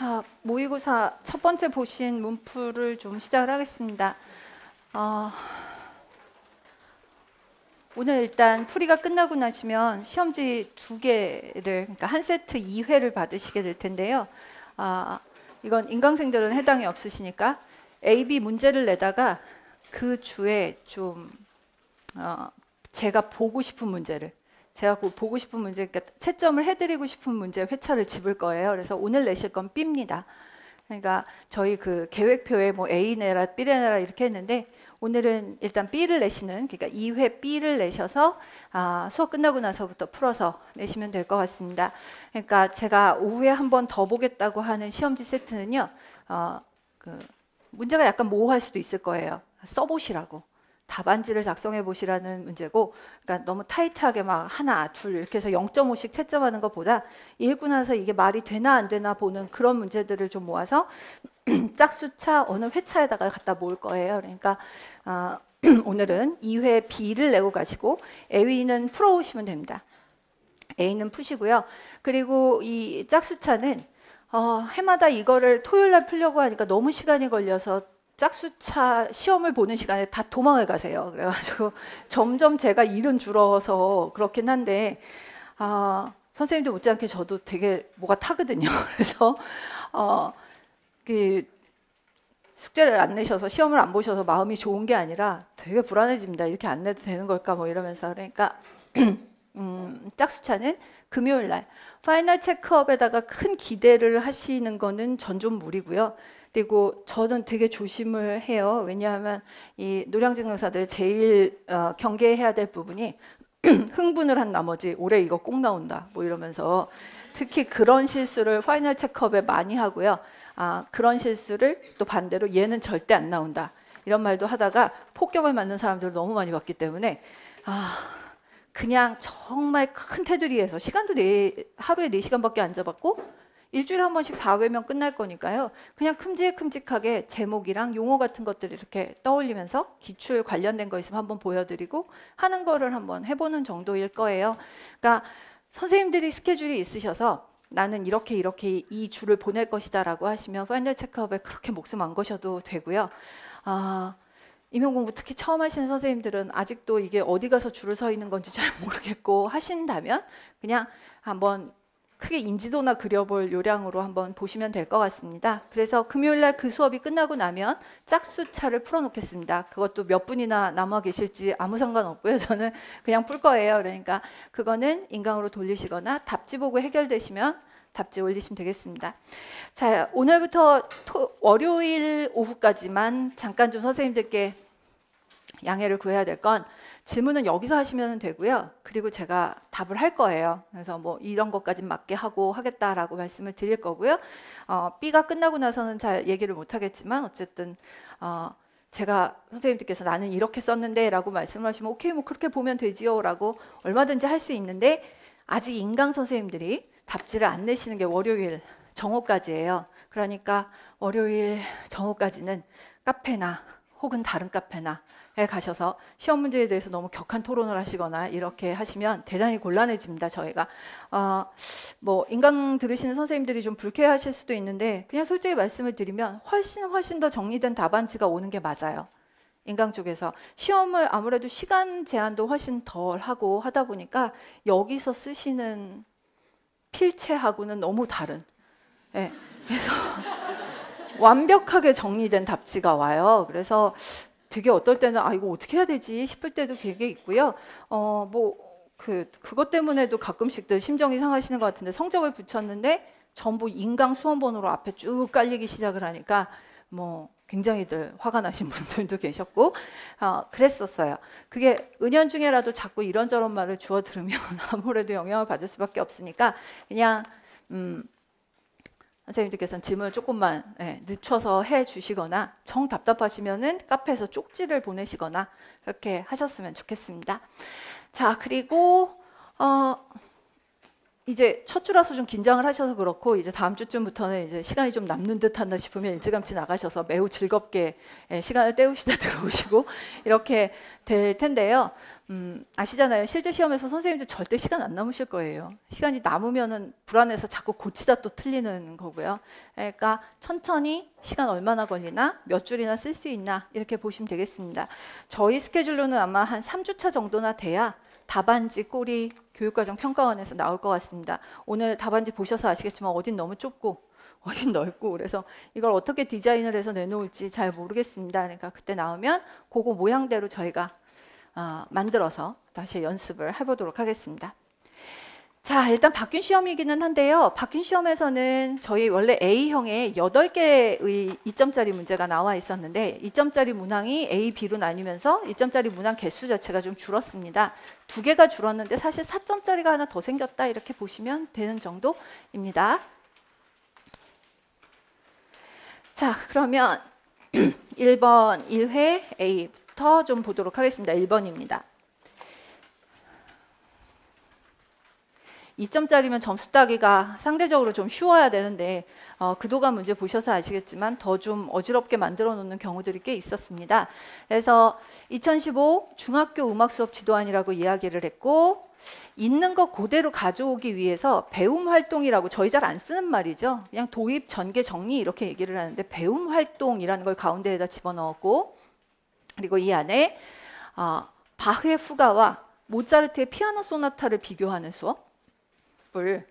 자, 모의고사 첫 번째 보신 문풀을 좀 시작을 하겠습니다. 오늘 일단 풀이가 끝나고 나시면 시험지 2개를, 그러니까 한 세트 2회를 받으시게 될 텐데요. 이건 인강생들은 해당이 없으시니까 A, B 문제를 내다가 그 주에 좀 제가 보고 싶은 문제를, 그러니까 채점을 해드리고 싶은 문제 회차를 집을 거예요. 그래서 오늘 내실 건 B입니다. 그러니까 저희 그 계획표에 뭐 A 내라 B 내라 이렇게 했는데 오늘은 일단 B를 내시는, 그러니까 2회 B를 내셔서 수업 끝나고 나서부터 풀어서 내시면 될 것 같습니다. 그러니까 제가 오후에 한 번 더 보겠다고 하는 시험지 세트는요, 문제가 약간 모호할 수도 있을 거예요. 써보시라고. 답안지를 작성해 보시라는 문제고, 그러니까 너무 타이트하게 막 하나, 둘 이렇게 해서 0.5씩 채점하는 것보다 읽고 나서 이게 말이 되나 안 되나 보는 그런 문제들을 좀 모아서 짝수차 어느 회차에다가 갖다 모을 거예요. 그러니까 오늘은 2회 B를 내고 가시고 A는 풀어오시면 됩니다. A는 푸시고요. 그리고 이 짝수차는 해마다 이거를 토요일 날 풀려고 하니까 너무 시간이 걸려서 짝수차 시험을 보는 시간에 다 도망을 가세요. 그래가지고 점점 제가 일은 줄어서 그렇긴 한데 선생님도 못지않게 저도 되게 뭐가 타거든요. 그래서 그 숙제를 안 내셔서 시험을 안 보셔서 마음이 좋은 게 아니라 되게 불안해집니다. 이렇게 안 내도 되는 걸까 뭐 이러면서. 그러니까 짝수차는 금요일 날 파이널 체크업에다가 큰 기대를 하시는 거는 전 좀 무리고요. 그리고 저는 되게 조심을 해요. 왜냐하면 이 노량진 강사들 제일 경계해야 될 부분이 흥분을 한 나머지 올해 이거 꼭 나온다 뭐 이러면서 특히 그런 실수를 파이널 체크업에 많이 하고요. 그런 실수를 또 반대로 얘는 절대 안 나온다 이런 말도 하다가 폭격을 맞는 사람들을 너무 많이 봤기 때문에 그냥 정말 큰 테두리에서 시간도 하루에 4시간밖에 안 잡았고 일주일에 한 번씩 4회면 끝날 거니까요. 그냥 큼직큼직하게 제목이랑 용어 같은 것들을 이렇게 떠올리면서 기출 관련된 거 있으면 한번 보여드리고 하는 거를 한번 해보는 정도일 거예요. 그러니까 선생님들이 스케줄이 있으셔서 나는 이렇게 이 주를 보낼 것이다 라고 하시면 파이널 체크업에 그렇게 목숨 안 거셔도 되고요. 임용공부 특히 처음 하시는 선생님들은 아직도 이게 어디 가서 줄을 서 있는 건지 잘 모르겠고 하신다면 그냥 한번 크게 인지도나 그려볼 요량으로 한번 보시면 될 것 같습니다. 그래서 금요일날 그 수업이 끝나고 나면 짝수차를 풀어놓겠습니다. 그것도 몇 분이나 남아 계실지 아무 상관없고요. 저는 그냥 풀 거예요. 그러니까 그거는 인강으로 돌리시거나 답지 보고 해결되시면 답지 올리시면 되겠습니다. 자, 오늘부터 월요일 오후까지만 잠깐 좀 선생님들께 양해를 구해야 될 건 질문은 여기서 하시면 되고요. 그리고 제가 답을 할 거예요. 그래서 뭐 이런 것까지 맞게 하고 하겠다라고 말씀을 드릴 거고요. B가 끝나고 나서는 잘 얘기를 못 하겠지만 어쨌든 제가 선생님들께서 나는 이렇게 썼는데 라고 말씀을 하시면 오케이 뭐 그렇게 보면 되지요 라고 얼마든지 할 수 있는데 아직 인강 선생님들이 답지를 안 내시는 게 월요일 정오까지예요. 그러니까 월요일 정오까지는 카페나 혹은 다른 카페나 가셔서 시험 문제에 대해서 너무 격한 토론을 하시거나 이렇게 하시면 대단히 곤란해집니다. 저희가 뭐 인강 들으시는 선생님들이 좀 불쾌하실 수도 있는데 그냥 솔직히 말씀을 드리면 훨씬 더 정리된 답안지가 오는 게 맞아요. 인강 쪽에서 시험을 아무래도 시간 제한도 훨씬 덜 하고 하다 보니까 여기서 쓰시는 필체하고는 너무 다른 그래서 완벽하게 정리된 답지가 와요. 그래서 되게 어떨 때는 이거 어떻게 해야 되지 싶을 때도 되게 있고요. 그것 때문에도 가끔씩들 심정이 상하시는 것 같은데 성적을 붙였는데 전부 인강 수험번호로 앞에 쭉 깔리기 시작을 하니까 뭐 굉장히들 화가 나신 분들도 계셨고 그랬었어요. 그게 은연중에라도 자꾸 이런저런 말을 주워 들으면 아무래도 영향을 받을 수밖에 없으니까 그냥 선생님들께서는 질문을 조금만 늦춰서 해주시거나 정 답답하시면은 카페에서 쪽지를 보내시거나 그렇게 하셨으면 좋겠습니다. 자, 그리고 이제 첫 주라서 좀 긴장을 하셔서 그렇고 이제 다음 주쯤부터는 이제 시간이 좀 남는 듯한다 싶으면 일찌감치 나가셔서 매우 즐겁게 시간을 때우시다 들어오시고 이렇게 될 텐데요. 아시잖아요. 실제 시험에서 선생님들 절대 시간 안 남으실 거예요. 시간이 남으면은 불안해서 자꾸 고치다 또 틀리는 거고요. 그러니까 천천히 시간 얼마나 걸리나 몇 줄이나 쓸 수 있나 이렇게 보시면 되겠습니다. 저희 스케줄로는 아마 한 3주차 정도나 돼야 답안지 꼴이 교육과정 평가원에서 나올 것 같습니다. 오늘 답안지 보셔서 아시겠지만 어딘 너무 좁고 어딘 넓고 그래서 이걸 어떻게 디자인을 해서 내놓을지 잘 모르겠습니다. 그러니까 그때 나오면 그거 모양대로 저희가 만들어서 다시 연습을 해보도록 하겠습니다. 자, 일단 바뀐 시험이기는 한데요. 바뀐 시험에서는 저희 원래 A형에 8개의 2점짜리 문제가 나와 있었는데 2점짜리 문항이 A, B로 나뉘면서 2점짜리 문항 개수 자체가 좀 줄었습니다. 2개가 줄었는데 사실 4점짜리가 하나 더 생겼다 이렇게 보시면 되는 정도입니다. 자, 그러면 1번 1회 A부터 좀 보도록 하겠습니다. 1번입니다. 2점짜리면 점수 따기가 상대적으로 좀 쉬워야 되는데 구도가 문제 보셔서 아시겠지만 더 좀 어지럽게 만들어 놓는 경우들이 꽤 있었습니다. 그래서 2015 중학교 음악 수업 지도안이라고 이야기를 했고 있는 거 그대로 가져오기 위해서 배움 활동이라고 저희 잘 안 쓰는 말이죠. 그냥 도입, 전개, 정리 이렇게 얘기를 하는데 배움 활동이라는 걸 가운데에다 집어넣었고 그리고 이 안에 바흐의 후가와 모차르트의 피아노 소나타를 비교하는 수업 을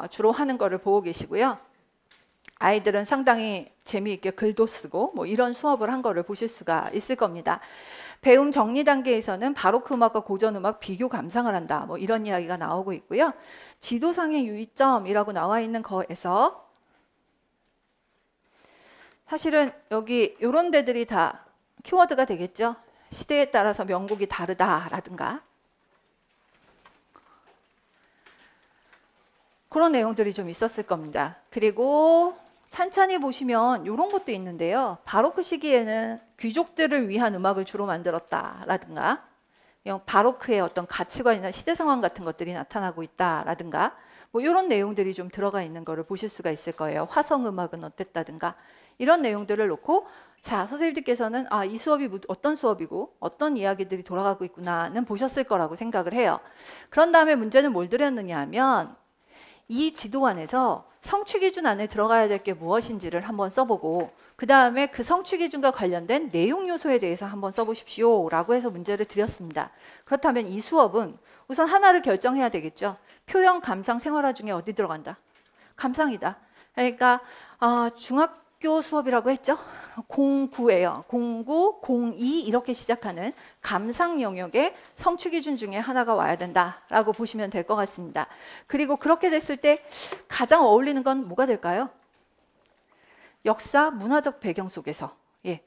주로 하는 거를 보고 계시고요. 아이들은 상당히 재미있게 글도 쓰고 뭐 이런 수업을 한 거를 보실 수가 있을 겁니다. 배움 정리 단계에서는 바로크 음악과 고전 음악 비교 감상을 한다. 뭐 이런 이야기가 나오고 있고요. 지도상의 유의점이라고 나와 있는 거에서 사실은 여기 이런 데들이 다 키워드가 되겠죠. 시대에 따라서 명곡이 다르다라든가 그런 내용들이 좀 있었을 겁니다. 그리고 찬찬히 보시면 이런 것도 있는데요. 바로크 시기에는 귀족들을 위한 음악을 주로 만들었다라든가 바로크의 어떤 가치관이나 시대 상황 같은 것들이 나타나고 있다라든가 뭐 이런 내용들이 좀 들어가 있는 거를 보실 수가 있을 거예요. 화성 음악은 어땠다든가 이런 내용들을 놓고 자, 선생님들께서는 이 수업이 어떤 수업이고 어떤 이야기들이 돌아가고 있구나는 보셨을 거라고 생각을 해요. 그런 다음에 문제는 뭘 드렸느냐 하면 이 지도안에서 성취기준 안에 들어가야 될 게 무엇인지를 한번 써보고 그 다음에 그 성취기준과 관련된 내용 요소에 대해서 한번 써보십시오 라고 해서 문제를 드렸습니다. 그렇다면 이 수업은 우선 하나를 결정해야 되겠죠. 표현, 감상, 생활화 중에 어디 들어간다? 감상이다. 그러니까 중학교 수업이라고 했죠. 09예요. 09, 02 이렇게 시작하는 감상 영역의 성취 기준 중에 하나가 와야 된다라고 보시면 될 것 같습니다. 그리고 그렇게 됐을 때 가장 어울리는 건 뭐가 될까요? 역사, 문화적 배경 속에서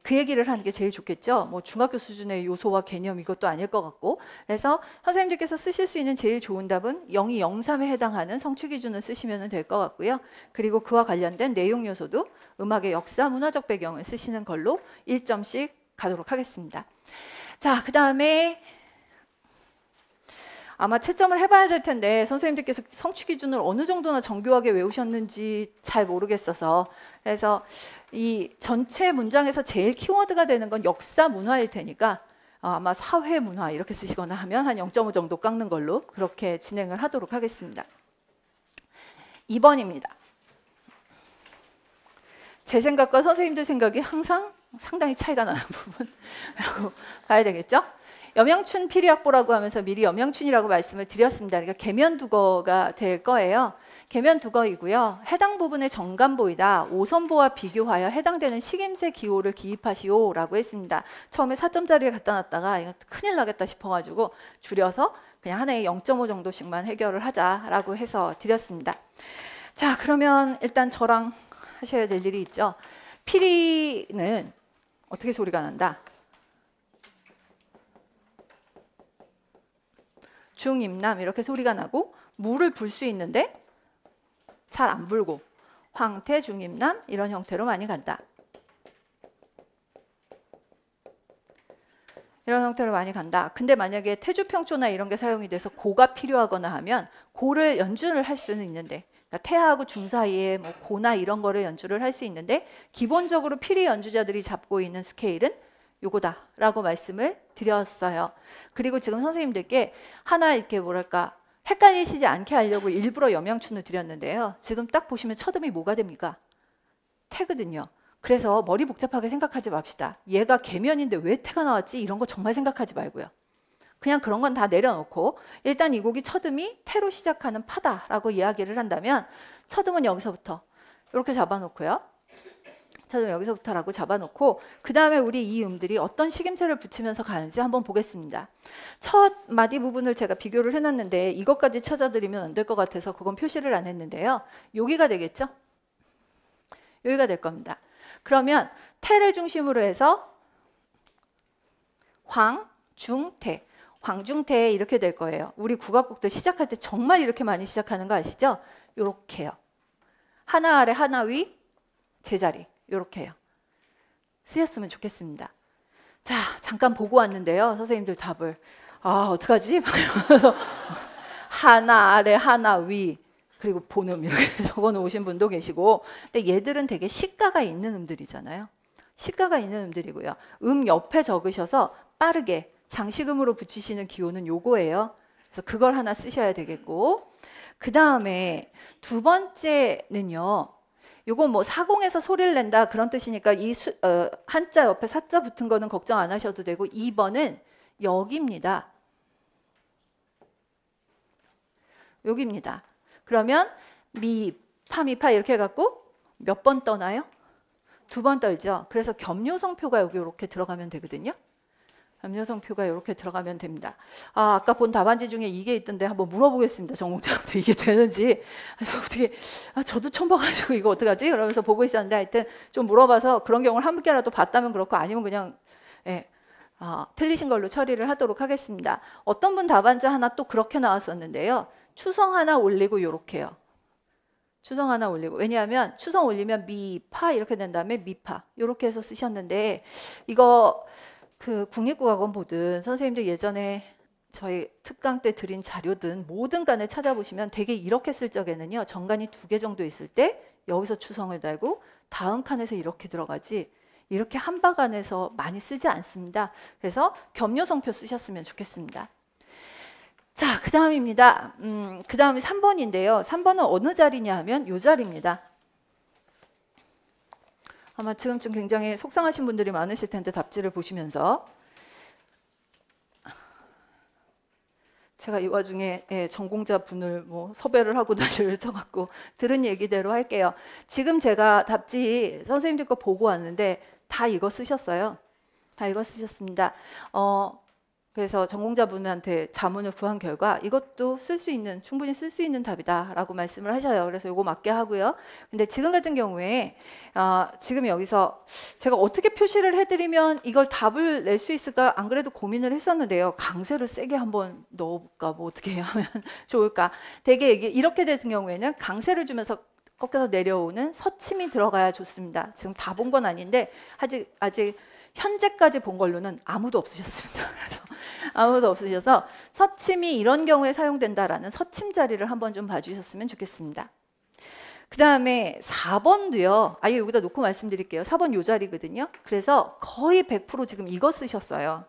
그 얘기를 하는 게 제일 좋겠죠. 뭐 중학교 수준의 요소와 개념 이것도 아닐 것 같고 그래서 선생님들께서 쓰실 수 있는 제일 좋은 답은 02, 03에 해당하는 성취 기준을 쓰시면 될 것 같고요. 그리고 그와 관련된 내용 요소도 음악의 역사, 문화적 배경을 쓰시는 걸로 1점씩 가도록 하겠습니다. 자, 그 다음에 아마 채점을 해봐야 될 텐데 선생님들께서 성취 기준을 어느 정도나 정교하게 외우셨는지 잘 모르겠어서 그래서 이 전체 문장에서 제일 키워드가 되는 건 역사 문화일 테니까 아마 사회 문화 이렇게 쓰시거나 하면 한 0.5 정도 깎는 걸로 그렇게 진행을 하도록 하겠습니다. 2번입니다. 제 생각과 선생님들 생각이 항상 상당히 차이가 나는 부분이라고 봐야 되겠죠? 염영춘 피리학보라고 하면서 미리 염영춘이라고 말씀을 드렸습니다. 그러니까 계면두거가 될 거예요. 계면두거이고요. 해당 부분의 정간보이다 5선보와 비교하여 해당되는 식임새 기호를 기입하시오라고 했습니다. 처음에 4점짜리에 갖다 놨다가 이거 큰일 나겠다 싶어가지고 줄여서 그냥 하나에 0.5 정도씩만 해결을 하자라고 해서 드렸습니다. 자, 그러면 일단 저랑 하셔야 될 일이 있죠. 피리는 어떻게 소리가 난다? 중임남 이렇게 소리가 나고 물을 불 수 있는데 잘 안 불고 황태, 중임남 이런 형태로 많이 간다. 이런 형태로 많이 간다. 근데 만약에 태주평조나 이런 게 사용이 돼서 고가 필요하거나 하면 고를 연주를 할 수는 있는데, 그러니까 태하고 중 사이에 뭐 고나 이런 거를 연주를 할 수 있는데, 기본적으로 피리 연주자들이 잡고 있는 스케일은 요거다라고 말씀을 드렸어요. 그리고 지금 선생님들께 하나 이렇게 뭐랄까 헷갈리시지 않게 하려고 일부러 영양춘을 드렸는데요. 지금 딱 보시면 첫음이 뭐가 됩니까? 태거든요. 그래서 머리 복잡하게 생각하지 맙시다. 얘가 계면인데 왜 태가 나왔지? 이런 거 정말 생각하지 말고요. 그냥 그런 건 다 내려놓고 일단 이 곡이 첫음이 태로 시작하는 파다라고 이야기를 한다면 첫음은 여기서부터 이렇게 잡아놓고요. 첫음 여기서부터라고 잡아놓고 그 다음에 우리 이 음들이 어떤 식임새를 붙이면서 가는지 한번 보겠습니다. 첫 마디 부분을 제가 비교를 해놨는데 이것까지 찾아드리면 안 될 것 같아서 그건 표시를 안 했는데요. 여기가 되겠죠? 여기가 될 겁니다. 그러면 태를 중심으로 해서 황, 중, 태. 황중태 이렇게 될 거예요. 우리 국악곡들 시작할 때 정말 이렇게 많이 시작하는 거 아시죠? 요렇게요. 하나 아래 하나 위 제자리 요렇게요. 쓰였으면 좋겠습니다. 자, 잠깐 보고 왔는데요. 선생님들 답을. 아, 어떡하지? 막 이러면서 하나 아래 하나 위 그리고 본음 이렇게 적어놓으신 분도 계시고, 근데 얘들은 되게 시가가 있는 음들이잖아요. 시가가 있는 음들이고요. 음 옆에 적으셔서 빠르게 장식음으로 붙이시는 기호는 요거예요. 그래서 그걸 하나 쓰셔야 되겠고, 그 다음에 두 번째는요. 요건 뭐 사공에서 소리를 낸다 그런 뜻이니까 이 한자 옆에 사자 붙은 거는 걱정 안 하셔도 되고, 2번은 여기입니다. 여기입니다. 그러면 미, 파, 미파 이렇게 해갖고 몇 번 떠나요? 2번 떨죠. 그래서 겸요성표가 여기 이렇게 들어가면 되거든요. 겸요성표가 이렇게 들어가면 됩니다. 아, 아까 본 답안지 중에 이게 있던데 한번 물어보겠습니다. 정공자한테 이게 되는지. 어떻게, 저도 처음 봐가지고 이거 어떡하지? 그러면서 보고 있었는데 하여튼 좀 물어봐서 그런 경우를 한 개라도 봤다면 그렇고 아니면 그냥 틀리신 걸로 처리를 하도록 하겠습니다. 어떤 분 답안지 하나 또 그렇게 나왔었는데요. 추성 하나 올리고 요렇게요. 추성 하나 올리고, 왜냐하면 추성 올리면 미, 파 이렇게 된 다음에 미파 요렇게 해서 쓰셨는데, 이거 그 국립국악원 보든 선생님들 예전에 저희 특강 때 드린 자료든 뭐든 간에 찾아보시면 되게 이렇게 쓸 적에는요. 정간이 2개 정도 있을 때 여기서 추성을 달고 다음 칸에서 이렇게 들어가지 이렇게 한 박 안에서 많이 쓰지 않습니다. 그래서 겸요성표 쓰셨으면 좋겠습니다. 자, 그 다음입니다. 그 다음이 3번인데요. 3번은 어느 자리냐 하면 요 자리입니다. 아마 지금쯤 굉장히 속상하신 분들이 많으실 텐데 답지를 보시면서 제가 이 와중에 전공자 분을 뭐 섭외를 하고 난리를 쳐갖고 들은 얘기대로 할게요. 지금 제가 답지 선생님들 거 보고 왔는데 다 이거 쓰셨어요. 다 이거 쓰셨습니다. 그래서 전공자분한테 자문을 구한 결과 이것도 쓸 수 있는, 충분히 쓸 수 있는 답이다라고 말씀을 하셔요. 그래서 이거 맞게 하고요. 근데 지금 같은 경우에 지금 여기서 제가 어떻게 표시를 해드리면 이걸 답을 낼 수 있을까 안 그래도 고민을 했었는데요. 강세를 세게 한번 넣어볼까, 뭐 어떻게 하면 좋을까. 되게 이렇게 되는 경우에는 강세를 주면서 꺾여서 내려오는 서침이 들어가야 좋습니다. 지금 다 본 건 아닌데 아직 현재까지 본 걸로는 아무도 없으셨습니다. 그래서 아무도 없으셔서 서침이 이런 경우에 사용된다라는 서침 자리를 한번 좀 봐주셨으면 좋겠습니다. 그 다음에 4번도요. 아예 여기다 놓고 말씀드릴게요. 4번 요 자리거든요. 그래서 거의 100% 지금 이거 쓰셨어요.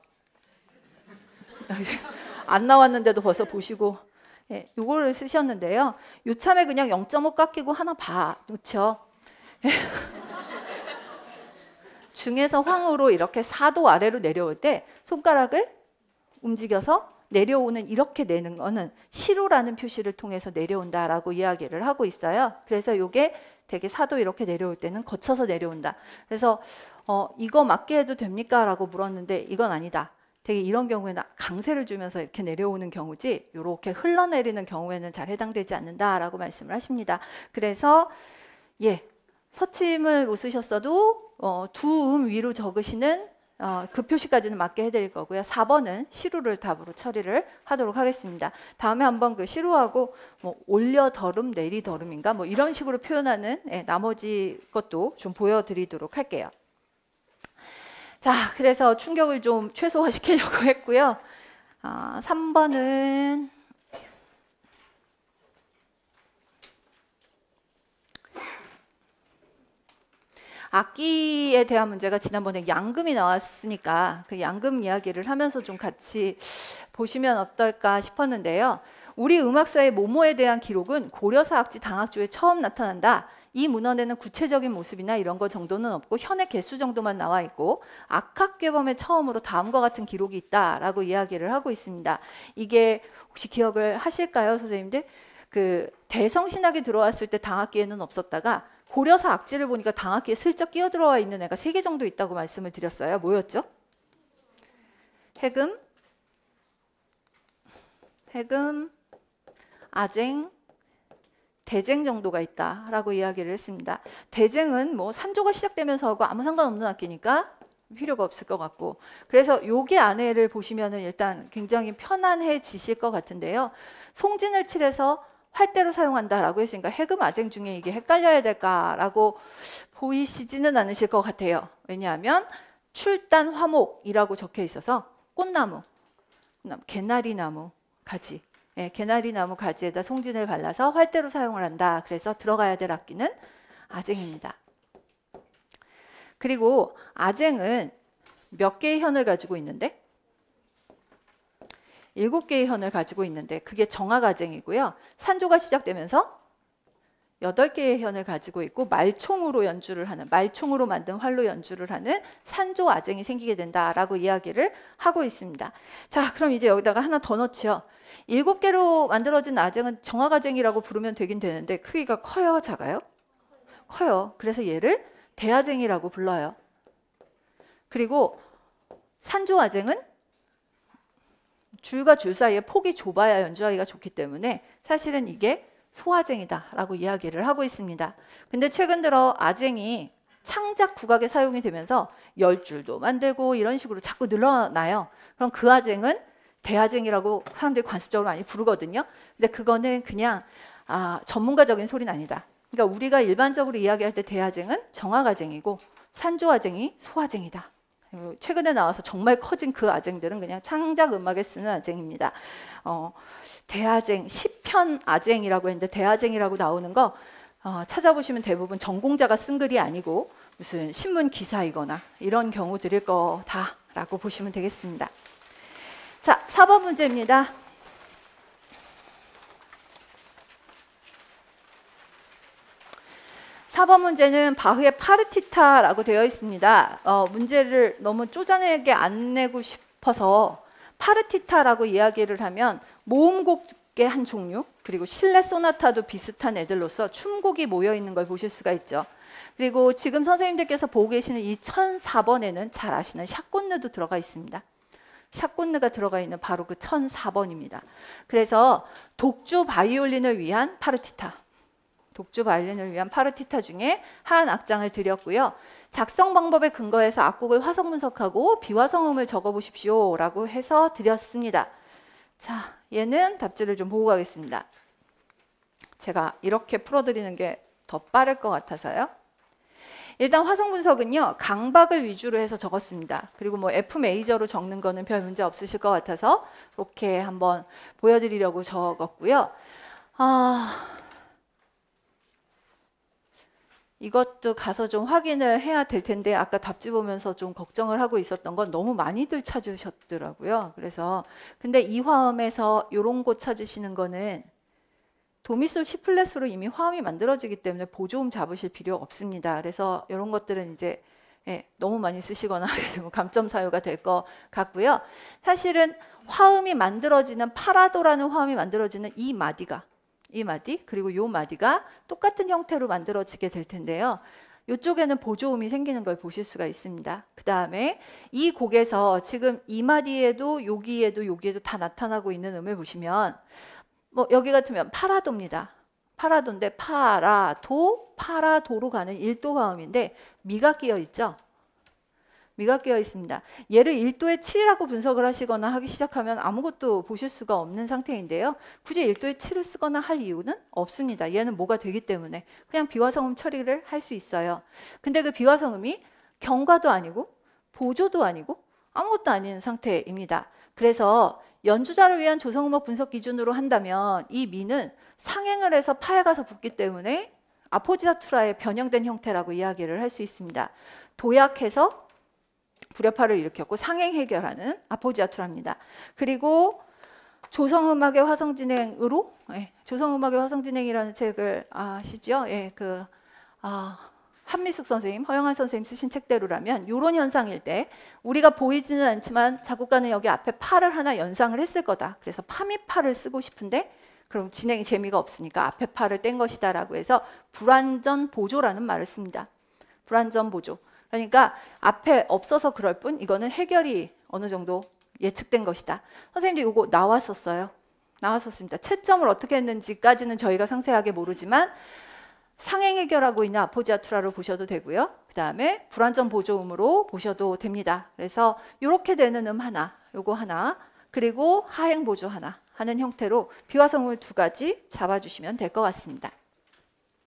안 나왔는데도 벌써 보시고 요거를 쓰셨는데요. 요참에 그냥 0.5 깎이고 하나 봐 놓죠. 중에서 황으로 이렇게 4도 아래로 내려올 때 손가락을 움직여서 내려오는, 이렇게 내는 거는 시로라는 표시를 통해서 내려온다라고 이야기를 하고 있어요. 그래서 이게 되게 4도 이렇게 내려올 때는 거쳐서 내려온다. 그래서 이거 맞게 해도 됩니까? 라고 물었는데 이건 아니다. 되게 이런 경우에는 강세를 주면서 이렇게 내려오는 경우지 이렇게 흘러내리는 경우에는 잘 해당되지 않는다라고 말씀을 하십니다. 그래서 서침을 못 쓰셨어도 두 음 위로 적으시는 그 표시까지는 맞게 해드릴 거고요. 4번은 시루를 답으로 처리를 하도록 하겠습니다. 다음에 한번 그 시루하고 뭐 올려 더름 내리 더름인가 뭐 이런 식으로 표현하는 나머지 것도 좀 보여드리도록 할게요. 자, 그래서 충격을 좀 최소화시키려고 했고요. 3번은 악기에 대한 문제가 지난번에 양금이 나왔으니까 그 양금 이야기를 하면서 좀 같이 보시면 어떨까 싶었는데요. 우리 음악사의 모모에 대한 기록은 고려사 악지 당학조에 처음 나타난다. 이 문헌에는 구체적인 모습이나 이런 거 정도는 없고 현의 개수 정도만 나와 있고 악학괴범에 처음으로 다음과 같은 기록이 있다라고 이야기를 하고 있습니다. 이게 혹시 기억을 하실까요, 선생님들? 그 대성신학이 들어왔을 때 당학기에는 없었다가 고려사 악지를 보니까 당학기에 슬쩍 끼어 들어와 있는 애가 3개 정도 있다고 말씀을 드렸어요. 뭐였죠? 해금, 아쟁, 대쟁 정도가 있다라고 이야기를 했습니다. 대쟁은 뭐 산조가 시작되면서 하고 아무 상관없는 악기니까 필요가 없을 것 같고, 그래서 여기 안에를 보시면은 일단 굉장히 편안해지실 것 같은데요. 송진을 칠해서 활대로 사용한다라고 했으니까 해금 아쟁 중에 이게 헷갈려야 될까라고 보이시지는 않으실 것 같아요. 왜냐하면 출단 화목이라고 적혀 있어서 꽃나무, 개나리나무 가지, 개나리나무 가지에다 송진을 발라서 활대로 사용을 한다. 그래서 들어가야 될 악기는 아쟁입니다. 그리고 아쟁은 몇 개의 현을 가지고 있는데? 7개의 현을 가지고 있는데 그게 정악아쟁이고요. 산조가 시작되면서 8개의 현을 가지고 있고 말총으로 연주를 하는, 말총으로 만든 활로 연주를 하는 산조 아쟁이 생기게 된다라고 이야기를 하고 있습니다. 자, 그럼 이제 여기다가 하나 더 넣죠. 7개로 만들어진 아쟁은 정악아쟁이라고 부르면 되긴 되는데 크기가 커요, 작아요? 커요. 그래서 얘를 대아쟁이라고 불러요. 그리고 산조 아쟁은 줄과 줄 사이에 폭이 좁아야 연주하기가 좋기 때문에 사실은 이게 소아쟁이다라고 이야기를 하고 있습니다. 근데 최근 들어 아쟁이 창작 국악에 사용이 되면서 10줄도 만들고 이런 식으로 자꾸 늘어나요. 그럼 그 아쟁은 대아쟁이라고 사람들이 관습적으로 많이 부르거든요. 근데 그거는 그냥 전문가적인 소리는 아니다. 그러니까 우리가 일반적으로 이야기할 때 대아쟁은 정악아쟁이고 산조아쟁이 소아쟁이다. 최근에 나와서 정말 커진 그 아쟁들은 그냥 창작 음악에 쓰는 아쟁입니다. 대아쟁, 시편 아쟁이라고 했는데 대아쟁이라고 나오는 거 찾아보시면 대부분 전공자가 쓴 글이 아니고 무슨 신문 기사이거나 이런 경우들일 거다라고 보시면 되겠습니다. 자, 4번 문제입니다. (4번) 문제는 바흐의 파르티타라고 되어 있습니다. 문제를 너무 쪼잔하게 안 내고 싶어서 파르티타라고 이야기를 하면 모음곡의 한 종류, 그리고 실내 소나타도 비슷한 애들로서 춤곡이 모여 있는 걸 보실 수가 있죠. 그리고 지금 선생님들께서 보고 계시는 이 1004번에는 잘 아시는 샷곤느도 들어가 있습니다. 샷곤느가 들어가 있는 바로 그 1004번입니다. 그래서 독주 바이올린을 위한 파르티타, 독주 바이올린을 위한 파르티타 중에 한 악장을 드렸고요. 작성 방법에 근거해서 악곡을 화성 분석하고 비화성음을 적어보십시오 라고 해서 드렸습니다. 자, 얘는 답지를 좀 보고 가겠습니다. 제가 이렇게 풀어드리는 게 더 빠를 것 같아서요. 일단 화성 분석은요, 강박을 위주로 해서 적었습니다. 그리고 뭐 F 메이저로 적는 거는 별 문제 없으실 것 같아서 이렇게 한번 보여드리려고 적었고요. 이것도 가서 좀 확인을 해야 될 텐데 아까 답지 보면서 좀 걱정을 하고 있었던 건 너무 많이들 찾으셨더라고요. 그래서 근데 이 화음에서 이런 거 찾으시는 거는 도미솔 C플랫으로 이미 화음이 만들어지기 때문에 보조음 잡으실 필요 없습니다. 그래서 이런 것들은 이제 너무 많이 쓰시거나 하게 되면 감점 사유가 될 것 같고요. 사실은 화음이 만들어지는 파라도라는 화음이 만들어지는 이 마디가, 이 마디 그리고 요 마디가 똑같은 형태로 만들어지게 될 텐데요. 이쪽에는 보조음이 생기는 걸 보실 수가 있습니다. 그 다음에 이 곡에서 지금 이 마디에도 여기에도 다 나타나고 있는 음을 보시면 뭐 여기 같으면 파라도입니다. 파라도인데 파라도로 가는 1도 화음인데 미가 끼어 있죠. 미가 끼어 있습니다. 얘를 1도에 7이라고 분석을 하시거나 하기 시작하면 아무것도 보실 수가 없는 상태인데요. 굳이 1도에 7을 쓰거나 할 이유는 없습니다. 얘는 뭐가 되기 때문에 그냥 비화성음 처리를 할 수 있어요. 근데 그 비화성음이 경과도 아니고 보조도 아니고 아무것도 아닌 상태입니다. 그래서 연주자를 위한 조성음악 분석 기준으로 한다면 이 미는 상행을 해서 파에 가서 붙기 때문에 아포지아투라의 변형된 형태라고 이야기를 할 수 있습니다. 도약해서 불협화를 일으켰고 상행 해결하는 아포지아투라입니다. 그리고 조성음악의 화성진행으로 조성음악의 화성진행이라는 책을 아시죠? 한미숙 선생님, 허영한 선생님 쓰신 책대로라면 이런 현상일 때 우리가 보이지는 않지만 작곡가는 여기 앞에 파를 하나 연상을 했을 거다. 그래서 파미파를 쓰고 싶은데 그럼 진행이 재미가 없으니까 앞에 파를 뗀 것이다 라고 해서 불완전 보조라는 말을 씁니다. 불완전 보조. 그러니까 앞에 없어서 그럴 뿐 이거는 해결이 어느 정도 예측된 것이다. 선생님도 이거 나왔었어요. 나왔었습니다. 채점을 어떻게 했는지까지는 저희가 상세하게 모르지만 상행 해결하고 있는 아포지아투라로 보셔도 되고요. 그 다음에 불완전 보조음으로 보셔도 됩니다. 그래서 이렇게 되는 하나, 요거 하나, 그리고 하행 보조 하나 하는 형태로 비화성음을 두 가지 잡아주시면 될 것 같습니다.